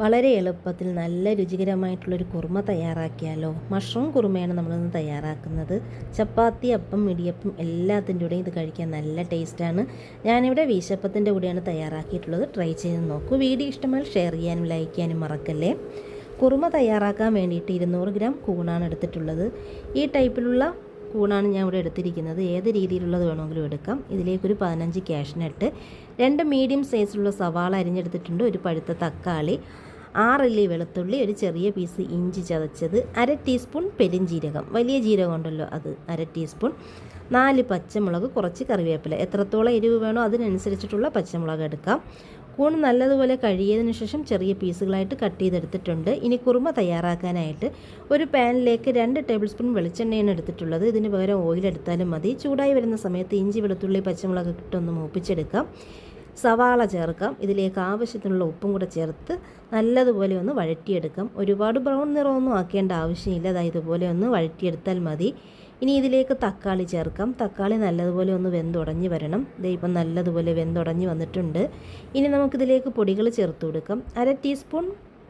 വളരെ എളുപ്പത്തിൽ നല്ല രുചികരമായിട്ടുള്ളൊരു കുറുമ തയ്യാറാക്കിയാലോ. മഷ്റൂം കുറുമയാണ് നമ്മളിന്ന് തയ്യാറാക്കുന്നത്. ചപ്പാത്തി, അപ്പം, ഇടിയപ്പം എല്ലാത്തിൻ്റെ കൂടെയും ഇത് കഴിക്കാൻ നല്ല ടേസ്റ്റാണ്. ഞാനിവിടെ വീശപ്പത്തിൻ്റെ കൂടെയാണ് തയ്യാറാക്കിയിട്ടുള്ളത്. ട്രൈ ചെയ്ത് നോക്കൂ. വീഡിയോ ഇഷ്ടമായാൽ ഷെയർ ചെയ്യാനും ലൈക്ക് ചെയ്യാനും മറക്കല്ലേ. കുറുമ തയ്യാറാക്കാൻ വേണ്ടിയിട്ട് 200 ഗ്രാം കൂണാണ് എടുത്തിട്ടുള്ളത്. ഈ ടൈപ്പിലുള്ള കൂണാണ് ഞാൻ ഇവിടെ എടുത്തിരിക്കുന്നത്. ഏത് രീതിയിലുള്ളത് വേണമെങ്കിലും എടുക്കാം. ഇതിലേക്കൊരു 15 കാഷ്നട്ട്, 2 മീഡിയം സൈസിലുള്ള സവാള അരിഞ്ഞെടുത്തിട്ടുണ്ട്, ഒരു പഴുത്ത തക്കാളി, 6 അല്ലി വെളുത്തുള്ളി, ഒരു ചെറിയ പീസ് ഇഞ്ചി ചതച്ചത്, 1/2 ടീസ്പൂൺ പെരിഞ്ജീരകം, വലിയ ജീരകം ഉണ്ടല്ലോ അത് 1/2 ടീസ്പൂൺ, 4 പച്ചമുളക്, കുറച്ച് കറിവേപ്പില. എത്രത്തോളം എരിവ് വേണോ അതിനനുസരിച്ചിട്ടുള്ള പച്ചമുളക് എടുക്കാം. കൂൺ നല്ലതുപോലെ കഴുകിയതിന് ശേഷം ചെറിയ പീസുകളായിട്ട് കട്ട് ചെയ്തെടുത്തിട്ടുണ്ട്. ഇനി കുറുമ തയ്യാറാക്കാനായിട്ട് ഒരു പാനിലേക്ക് 2 ടേബിൾ സ്പൂൺ വെളിച്ചെണ്ണയാണ് എടുത്തിട്ടുള്ളത്. ഇതിന് പകരം ഓയിൽ എടുത്താലും മതി. ചൂടായി വരുന്ന സമയത്ത് ഇഞ്ചി, വെളുത്തുള്ളി, പച്ചമുളക് ഇട്ടൊന്ന് മൂപ്പിച്ചെടുക്കാം. സവാള ചേർക്കാം. ഇതിലേക്ക് ആവശ്യത്തിനുള്ള ഉപ്പും കൂടെ ചേർത്ത് നല്ലതുപോലെ ഒന്ന് വഴറ്റിയെടുക്കാം. ഒരുപാട് ബ്രൗൺ നിറമൊന്നും ആക്കേണ്ട ആവശ്യമില്ല. അതായത് ഇതുപോലെ ഒന്ന് വഴറ്റിയെടുത്താൽ മതി. ഇനി ഇതിലേക്ക് തക്കാളി ചേർക്കാം. തക്കാളി നല്ലതുപോലെ ഒന്ന് വെന്തുടഞ്ഞ് വരണം. ഇപ്പം നല്ലതുപോലെ വെന്തുടഞ്ഞ് വന്നിട്ടുണ്ട്. ഇനി നമുക്കിതിലേക്ക് പൊടികൾ ചേർത്ത് കൊടുക്കാം. 1/2 ടീസ്പൂൺ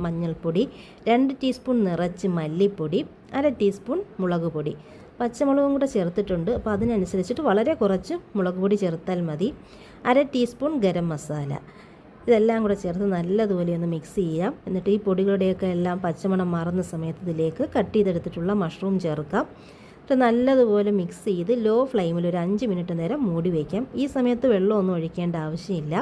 മഞ്ഞൾപ്പൊടി, 2 ടീസ്പൂൺ നിറച്ച് മല്ലിപ്പൊടി, 1/2 ടീസ്പൂൺ മുളക് പൊടി, പച്ചമുളകും കൂടെ ചേർത്തിട്ടുണ്ട്. അപ്പോൾ അതിനനുസരിച്ചിട്ട് വളരെ കുറച്ച് മുളക് പൊടി ചേർത്താൽ മതി. 1/2 ടീസ്പൂൺ ഗരം മസാല. ഇതെല്ലാം കൂടെ ചേർത്ത് നല്ലതുപോലെ ഒന്ന് മിക്സ് ചെയ്യാം. എന്നിട്ട് ഈ പൊടികളുടെയൊക്കെ എല്ലാം പച്ചമണം മാറുന്ന സമയത്ത് ഇതിലേക്ക് കട്ട് ചെയ്തെടുത്തിട്ടുള്ള മഷ്റൂം ചേർക്കാം. എന്നിട്ട് നല്ലതുപോലെ മിക്സ് ചെയ്ത് ലോ ഫ്ലെയിമിൽ ഒരു 5 മിനിറ്റ് നേരം മൂടി വയ്ക്കാം. ഈ സമയത്ത് വെള്ളമൊന്നും ഒഴിക്കേണ്ട ആവശ്യമില്ല.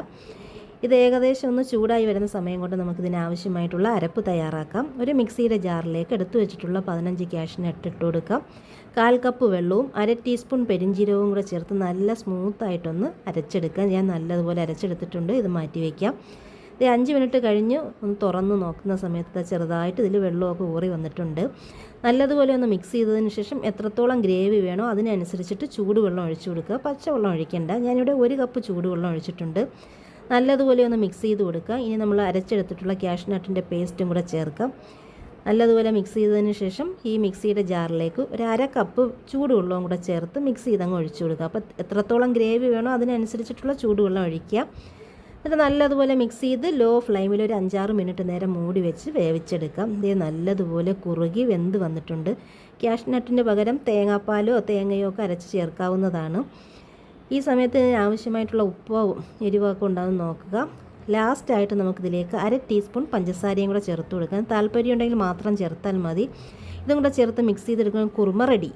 ഇത് ഏകദേശം ഒന്ന് ചൂടായി വരുന്ന സമയം കൊണ്ട് നമുക്കിതിന് ആവശ്യമായിട്ടുള്ള അരപ്പ് തയ്യാറാക്കാം. ഒരു മിക്സിയുടെ ജാറിലേക്ക് എടുത്തു വെച്ചിട്ടുള്ള 15 കാഷ്നട്ട് ഇട്ട് കൊടുക്കാം. 1/4 കപ്പ് വെള്ളവും 1/2 ടീസ്പൂൺ പെരിഞ്ജീരകവും കൂടെ ചേർത്ത് നല്ല സ്മൂത്തായിട്ടൊന്ന് അരച്ചെടുക്കാം. ഞാൻ നല്ലതുപോലെ അരച്ചെടുത്തിട്ടുണ്ട്. ഇത് മാറ്റി വയ്ക്കാം. ഇത് 5 മിനിറ്റ് കഴിഞ്ഞ് ഒന്ന് തുറന്ന് നോക്കുന്ന സമയത്ത് ചെറുതായിട്ട് ഇതിൽ വെള്ളമൊക്കെ ഊറി വന്നിട്ടുണ്ട്. നല്ലതുപോലെ ഒന്ന് മിക്സ് ചെയ്തതിന് ശേഷം എത്രത്തോളം ഗ്രേവി വേണോ അതിനനുസരിച്ചിട്ട് ചൂടുവെള്ളം ഒഴിച്ചു കൊടുക്കുക. പച്ചവെള്ളം ഒഴിക്കേണ്ട. ഞാനിവിടെ 1 കപ്പ് ചൂടുവെള്ളം ഒഴിച്ചിട്ടുണ്ട്. നല്ലതുപോലെ ഒന്ന് മിക്സ് ചെയ്ത് കൊടുക്കുക. ഇനി നമ്മൾ അരച്ചെടുത്തിട്ടുള്ള കാഷ്നട്ടിൻ്റെ പേസ്റ്റും കൂടെ ചേർക്കാം. നല്ലതുപോലെ മിക്സ് ചെയ്തതിന് ശേഷം ഈ മിക്സിയുടെ ജാറിലേക്ക് ഒരു 1/2 കപ്പ് ചൂടുവെള്ളവും കൂടെ ചേർത്ത് മിക്സ് ചെയ്തങ്ങ് ഒഴിച്ചു കൊടുക്കുക. അപ്പോൾ എത്രത്തോളം ഗ്രേവി വേണോ അതിനനുസരിച്ചിട്ടുള്ള ചൂടുവെള്ളം ഒഴിക്കുക. എന്നിട്ട് നല്ലതുപോലെ മിക്സ് ചെയ്ത് ലോ ഫ്ലെയിമിൽ ഒരു 5-6 മിനിറ്റ് നേരം മൂടി വെച്ച് വേവിച്ചെടുക്കാം. ഇത് നല്ലതുപോലെ കുറുകി വെന്ത് വന്നിട്ടുണ്ട്. കാഷ്നട്ടിന് പകരം തേങ്ങാപ്പാലോ തേങ്ങയോ ഒക്കെ അരച്ച് ചേർക്കാവുന്നതാണ്. ഈ സമയത്ത് ആവശ്യമായിട്ടുള്ള ഉപ്പോ എരിവൊക്കെ ഉണ്ടാകും നോക്കുക. ലാസ്റ്റായിട്ട് നമുക്കിതിലേക്ക് 1/2 ടീസ്പൂൺ പഞ്ചസാരയും കൂടെ ചേർത്ത് കൊടുക്കാം. താല്പര്യം ഉണ്ടെങ്കിൽ മാത്രം ചേർത്താൽ മതി. ഇതും കൂടെ ചേർത്ത് മിക്സ് ചെയ്തെടുക്കണം. കുറുമ റെഡി.